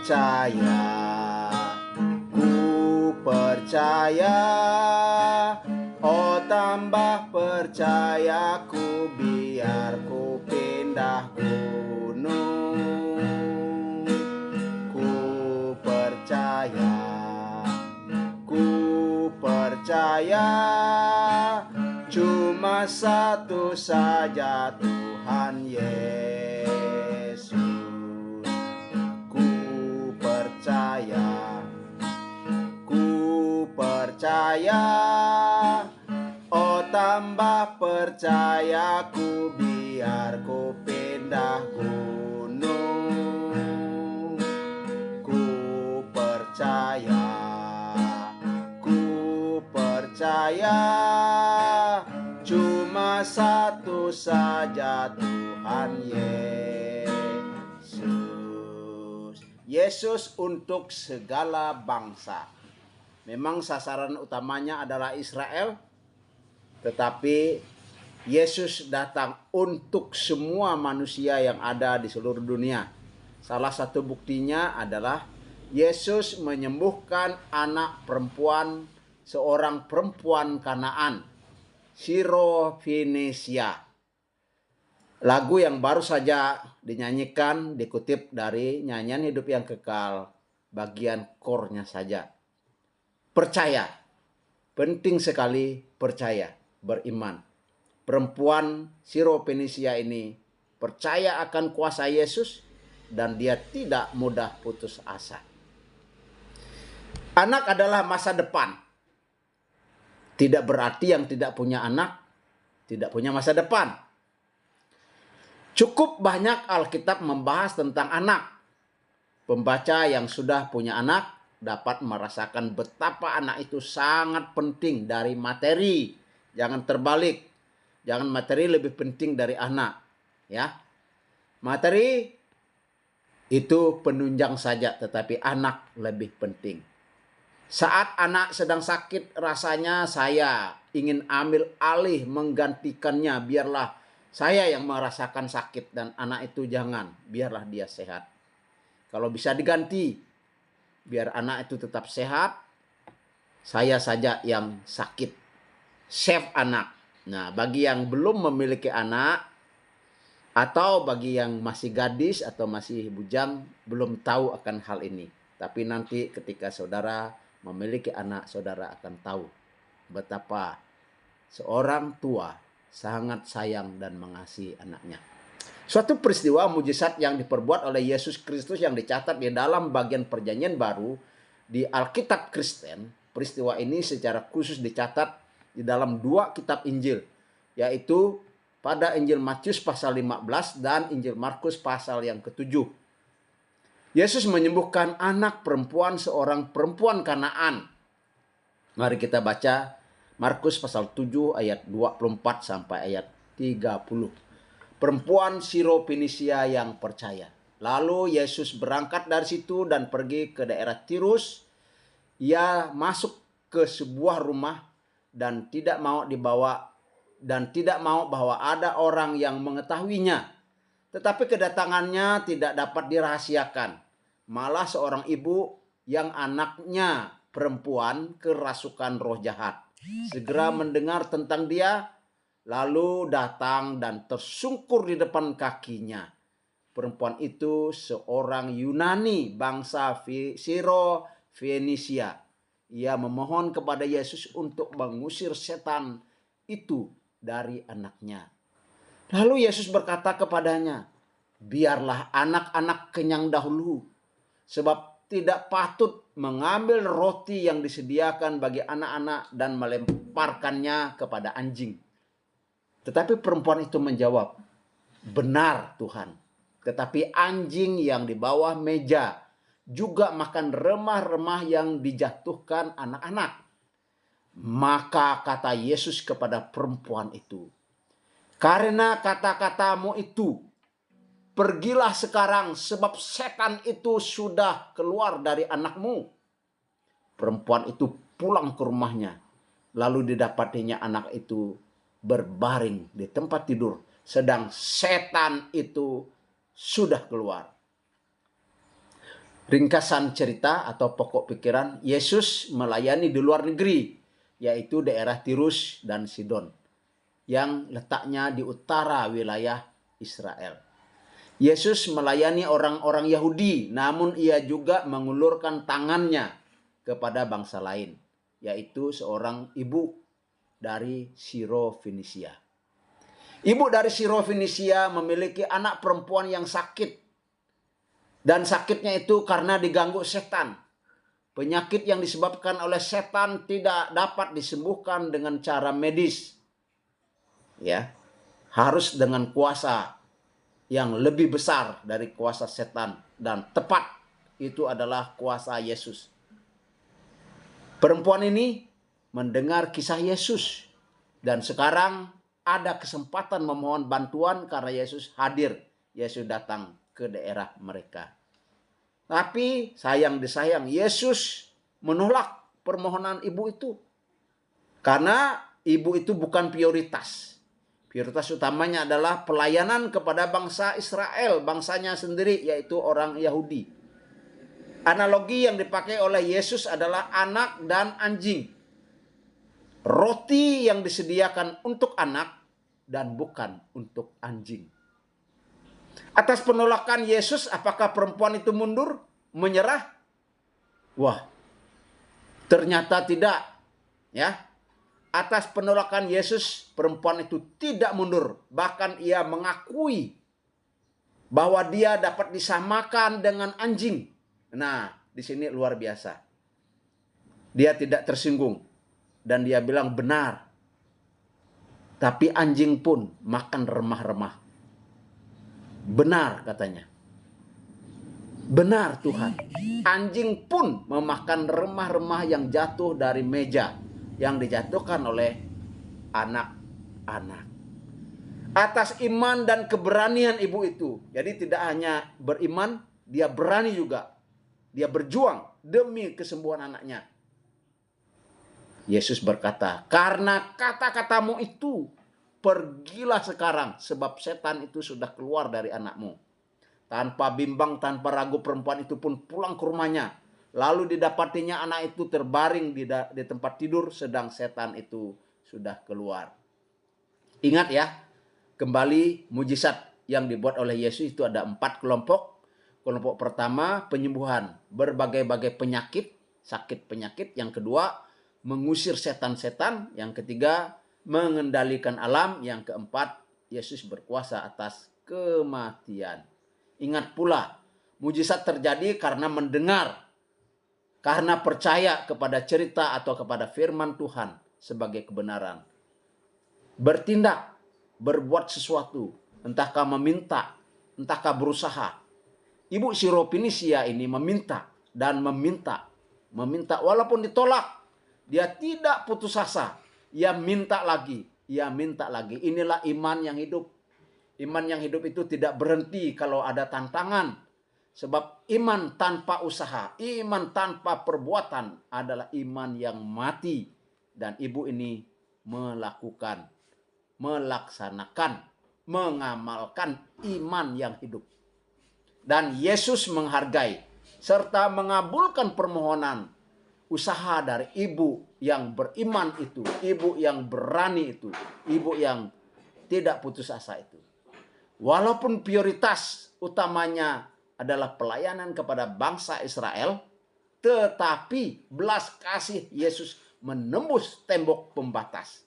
percaya, ku percaya. Oh tambah percayaku biar ku pindah gunung. Ku percaya, ku percaya. Cuma satu saja Tuhan Yesus. Ku percaya, ku percaya. Oh tambah percayaku biar ku pindah gunung. Ku percaya, ku percaya. Cuma satu saja Tuhan Yesus. Yesus untuk segala bangsa. Memang sasaran utamanya adalah Israel, tetapi Yesus datang untuk semua manusia yang ada di seluruh dunia. Salah satu buktinya adalah Yesus menyembuhkan anak perempuan, seorang perempuan Kanaan, Sirofenisia. Lagu yang baru saja dinyanyikan dikutip dari Nyanyian Hidup yang Kekal, bagian kornya saja. Percaya, penting sekali percaya, beriman. Perempuan Sirofenisia ini percaya akan kuasa Yesus dan dia tidak mudah putus asa. Anak adalah masa depan. Tidak berarti yang tidak punya anak tidak punya masa depan. Cukup banyak Alkitab membahas tentang anak. Pembaca yang sudah punya anak dapat merasakan betapa anak itu sangat penting dari materi. Jangan terbalik. Jangan materi lebih penting dari anak, ya. Materi itu penunjang saja, tetapi anak lebih penting. Saat anak sedang sakit, rasanya saya ingin ambil alih menggantikannya. Biarlah saya yang merasakan sakit dan anak itu jangan. Biarlah dia sehat. Kalau bisa diganti, biar anak itu tetap sehat, saya saja yang sakit. Save anak. Nah, bagi yang belum memiliki anak, atau bagi yang masih gadis atau masih bujang, belum tahu akan hal ini. Tapi nanti ketika saudara memiliki anak, saudara akan tahu betapa seorang tua sangat sayang dan mengasihi anaknya. Suatu peristiwa mujizat yang diperbuat oleh Yesus Kristus yang dicatat di dalam bagian Perjanjian Baru di Alkitab Kristen. Peristiwa ini secara khusus dicatat di dalam dua kitab Injil, yaitu pada Injil Matius pasal 15 dan Injil Markus pasal yang ke-7. Yesus menyembuhkan anak perempuan seorang perempuan Kanaan. Mari kita baca Markus pasal 7 ayat 24 sampai ayat 30. Perempuan Sirofenisia yang percaya. Lalu Yesus berangkat dari situ dan pergi ke daerah Tirus. Ia masuk ke sebuah rumah dan tidak mau bahwa ada orang yang mengetahuinya. Tetapi kedatangannya tidak dapat dirahasiakan. Malah seorang ibu yang anaknya perempuan kerasukan roh jahat segera mendengar tentang dia, lalu datang dan tersungkur di depan kakinya. Perempuan itu seorang Yunani bangsa Sirofenisia. Ia memohon kepada Yesus untuk mengusir setan itu dari anaknya. Lalu Yesus berkata kepadanya, biarlah anak-anak kenyang dahulu, sebab tidak patut mengambil roti yang disediakan bagi anak-anak dan melemparkannya kepada anjing. Tetapi perempuan itu menjawab, benar Tuhan, tetapi anjing yang di bawah meja juga makan remah-remah yang dijatuhkan anak-anak. Maka kata Yesus kepada perempuan itu, karena kata-katamu itu, pergilah sekarang sebab setan itu sudah keluar dari anakmu. Perempuan itu pulang ke rumahnya. Lalu didapatinya anak itu berbaring di tempat tidur, sedang setan itu sudah keluar. Ringkasan cerita atau pokok pikiran, Yesus melayani di luar negeri, yaitu daerah Tirus dan Sidon, yang letaknya di utara wilayah Israel. Yesus melayani orang-orang Yahudi, namun ia juga mengulurkan tangannya kepada bangsa lain, yaitu seorang ibu dari Sirofenisia. Ibu dari Sirofenisia memiliki anak perempuan yang sakit. Dan sakitnya itu karena diganggu setan. Penyakit yang disebabkan oleh setan tidak dapat disembuhkan dengan cara medis. Ya, harus dengan kuasa yang lebih besar dari kuasa setan, dan tepat itu adalah kuasa Yesus. Perempuan ini mendengar kisah Yesus dan sekarang ada kesempatan memohon bantuan karena Yesus hadir. Yesus datang ke daerah mereka. Tapi sayang disayang, Yesus menolak permohonan ibu itu. Karena ibu itu bukan prioritas. Prioritas utamanya adalah pelayanan kepada bangsa Israel, bangsanya sendiri, yaitu orang Yahudi. Analogi yang dipakai oleh Yesus adalah anak dan anjing. Roti yang disediakan untuk anak dan bukan untuk anjing. Atas penolakan Yesus, apakah perempuan itu mundur, menyerah? Wah, ternyata tidak. Ya, atas penolakan Yesus, perempuan itu tidak mundur. Bahkan ia mengakui bahwa dia dapat disamakan dengan anjing. Nah, di sini luar biasa. Dia tidak tersinggung dan dia bilang benar. Tapi anjing pun makan remah-remah. Benar katanya. Benar Tuhan. Anjing pun memakan remah-remah yang jatuh dari meja yang dijatuhkan oleh anak-anak. Atas iman dan keberanian ibu itu. Jadi tidak hanya beriman, dia berani juga. Dia berjuang demi kesembuhan anaknya. Yesus berkata, karena kata-katamu itu, pergilah sekarang, sebab setan itu sudah keluar dari anakmu. Tanpa bimbang, tanpa ragu, perempuan itu pun pulang ke rumahnya. Lalu didapatinya anak itu terbaring di tempat tidur, sedang setan itu sudah keluar. Ingat ya, kembali mujizat yang dibuat oleh Yesus itu ada 4 kelompok. Kelompok pertama, penyembuhan berbagai-bagai penyakit, sakit penyakit. Yang kedua, mengusir setan-setan. Yang ketiga, mengendalikan alam. Yang keempat, Yesus berkuasa atas kematian. Ingat pula, mujizat terjadi karena mendengar, karena percaya kepada cerita atau kepada firman Tuhan sebagai kebenaran. Bertindak, berbuat sesuatu, entahkah meminta, entahkah berusaha. Ibu Sirofenisia ini meminta dan meminta walaupun ditolak. Dia tidak putus asa. Ia minta lagi. Inilah iman yang hidup. Iman yang hidup itu tidak berhenti kalau ada tantangan. Sebab iman tanpa usaha, iman tanpa perbuatan adalah iman yang mati. Dan ibu ini melaksanakan, mengamalkan iman yang hidup. Dan Yesus menghargai serta mengabulkan permohonan usaha dari ibu yang beriman itu, ibu yang berani itu, ibu yang tidak putus asa itu. Walaupun prioritas utamanya adalah pelayanan kepada bangsa Israel, tetapi belas kasih Yesus menembus tembok pembatas.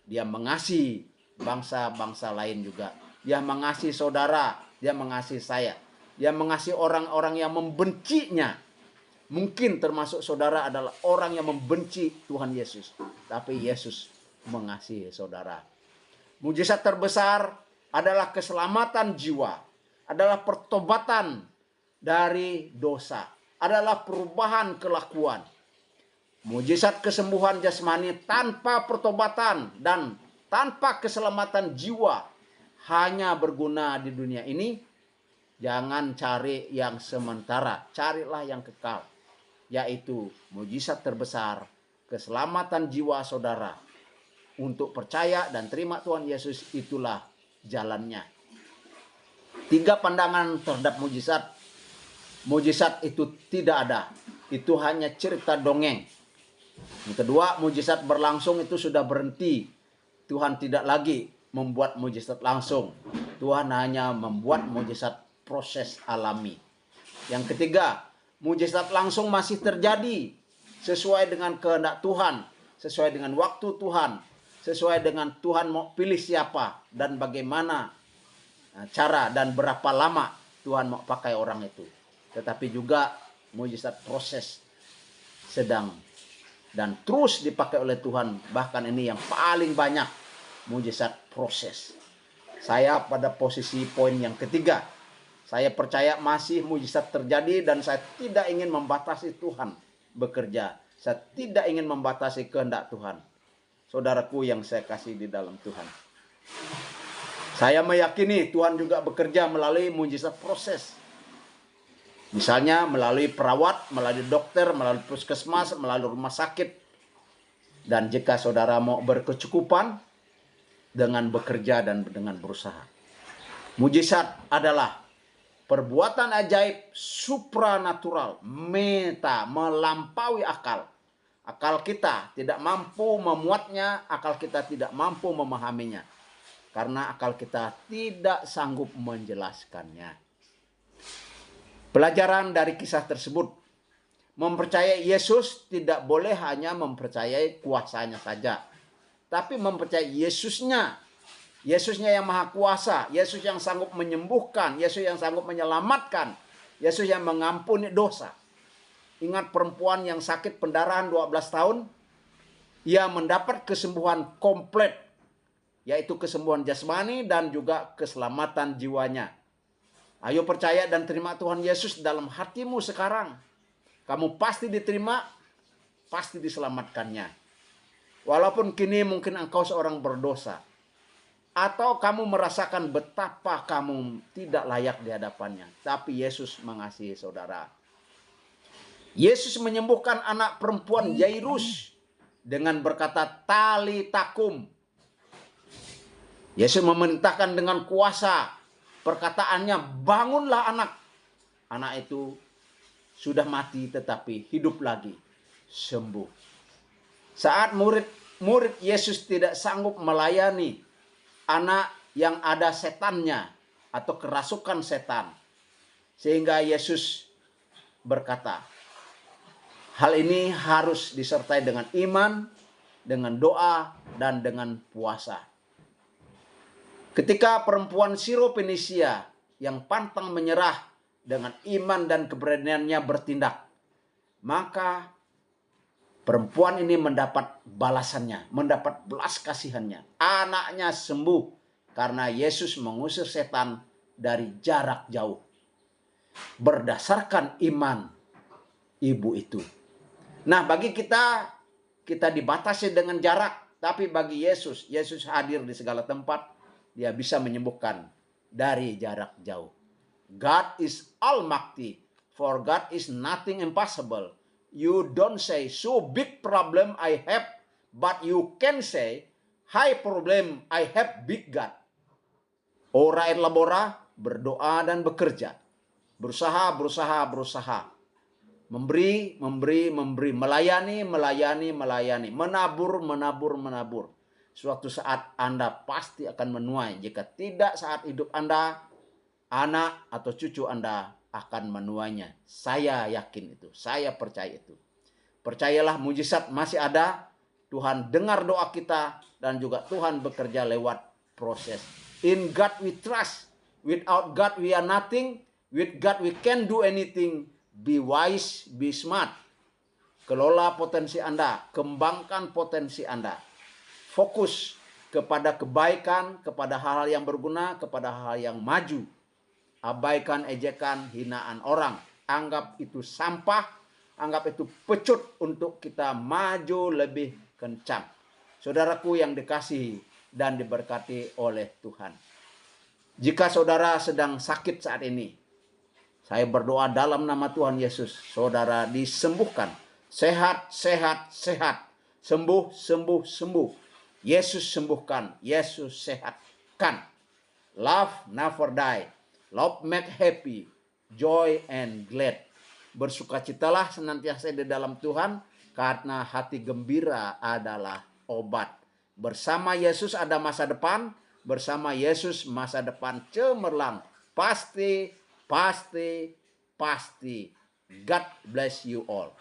Dia mengasihi bangsa-bangsa lain juga. Dia mengasihi saudara, dia mengasihi saya. Dia mengasihi orang-orang yang membencinya. Mungkin termasuk saudara adalah orang yang membenci Tuhan Yesus. Tapi Yesus mengasihi saudara. Mujizat terbesar adalah keselamatan jiwa. Adalah pertobatan dari dosa. Adalah perubahan kelakuan. Mujizat kesembuhan jasmani tanpa pertobatan dan tanpa keselamatan jiwa hanya berguna di dunia ini. Jangan cari yang sementara, carilah yang kekal. Yaitu mujizat terbesar, keselamatan jiwa saudara. Untuk percaya dan terima Tuhan Yesus, itulah jalannya. 3 pandangan terhadap mujizat mujizat itu tidak ada. Itu hanya cerita dongeng. Yang kedua, mujizat berlangsung itu sudah berhenti. Tuhan tidak lagi membuat mujizat langsung. Tuhan hanya membuat mujizat proses alami. Yang ketiga, mujizat langsung masih terjadi sesuai dengan kehendak Tuhan, sesuai dengan waktu Tuhan, sesuai dengan Tuhan mau pilih siapa dan bagaimana cara dan berapa lama Tuhan mau pakai orang itu. Tetapi juga mujizat proses sedang dan terus dipakai oleh Tuhan. Bahkan ini yang paling banyak, mujizat proses. Saya pada posisi poin yang ketiga. Saya percaya masih mujizat terjadi dan saya tidak ingin membatasi Tuhan bekerja. Saya tidak ingin membatasi kehendak Tuhan. Saudaraku yang saya kasih di dalam Tuhan. Saya meyakini Tuhan juga bekerja melalui mujizat proses. Misalnya melalui perawat, melalui dokter, melalui puskesmas, melalui rumah sakit. Dan jika saudara mau berkecukupan dengan bekerja dan dengan berusaha. Mujizat adalah perbuatan ajaib supranatural, meta, melampaui akal. Akal kita tidak mampu memuatnya, akal kita tidak mampu memahaminya. Karena akal kita tidak sanggup menjelaskannya. Pelajaran dari kisah tersebut, mempercayai Yesus tidak boleh hanya mempercayai kuasanya saja, tapi mempercayai Yesusnya. Yesusnya yang maha kuasa, Yesus yang sanggup menyembuhkan, Yesus yang sanggup menyelamatkan, Yesus yang mengampuni dosa. Ingat perempuan yang sakit pendarahan 12 tahun, ia mendapat kesembuhan komplit, yaitu kesembuhan jasmani dan juga keselamatan jiwanya. Ayo percaya dan terima Tuhan Yesus dalam hatimu sekarang. Kamu pasti diterima, pasti diselamatkannya. Walaupun kini mungkin engkau seorang berdosa. Atau kamu merasakan betapa kamu tidak layak di hadapannya. Tapi Yesus mengasihi saudara. Yesus menyembuhkan anak perempuan Jairus dengan berkata tali takum. Yesus memerintahkan dengan kuasa. Perkataannya, bangunlah anak. Anak itu sudah mati tetapi hidup lagi, sembuh. Saat murid Yesus tidak sanggup melayani anak yang ada setannya atau kerasukan setan. Sehingga Yesus berkata, hal ini harus disertai dengan iman, dengan doa, dan dengan puasa. Ketika perempuan Siro-Fenisia yang pantang menyerah dengan iman dan keberaniannya bertindak, maka perempuan ini mendapat balasannya, mendapat belas kasihannya. Anaknya sembuh karena Yesus mengusir setan dari jarak jauh. Berdasarkan iman ibu itu. Nah, bagi kita dibatasi dengan jarak. Tapi bagi Yesus hadir di segala tempat. Dia bisa menyembuhkan dari jarak jauh. God is almighty. For God is nothing impossible. You don't say, so big problem I have. But you can say, high problem I have big God. Ora et labora, berdoa dan bekerja. Berusaha. Memberi. Melayani. Menabur. Suatu saat Anda pasti akan menuai. Jika tidak saat hidup Anda, anak atau cucu Anda akan menuainya. Saya yakin itu. Saya percaya itu. Percayalah mujizat masih ada. Tuhan dengar doa kita. Dan juga Tuhan bekerja lewat proses. In God we trust. Without God we are nothing. With God we can do anything. Be wise, be smart. Kelola potensi Anda. Kembangkan potensi Anda. Fokus kepada kebaikan, kepada hal-hal yang berguna, kepada hal yang maju. Abaikan ejekan, hinaan orang. Anggap itu sampah, anggap itu pecut untuk kita maju lebih kencang. Saudaraku yang dikasihi dan diberkati oleh Tuhan. Jika saudara sedang sakit saat ini, saya berdoa dalam nama Tuhan Yesus, saudara disembuhkan. Sehat. Sembuh. Yesus sembuhkan, Yesus sehatkan. Love never die. Love make happy. joy and glad. Bersukacitalah senantiasa di dalam Tuhan, karena hati gembira adalah obat. Bersama Yesus ada masa depan, bersama Yesus masa depan cemerlang. Pasti, pasti, pasti. God bless you all.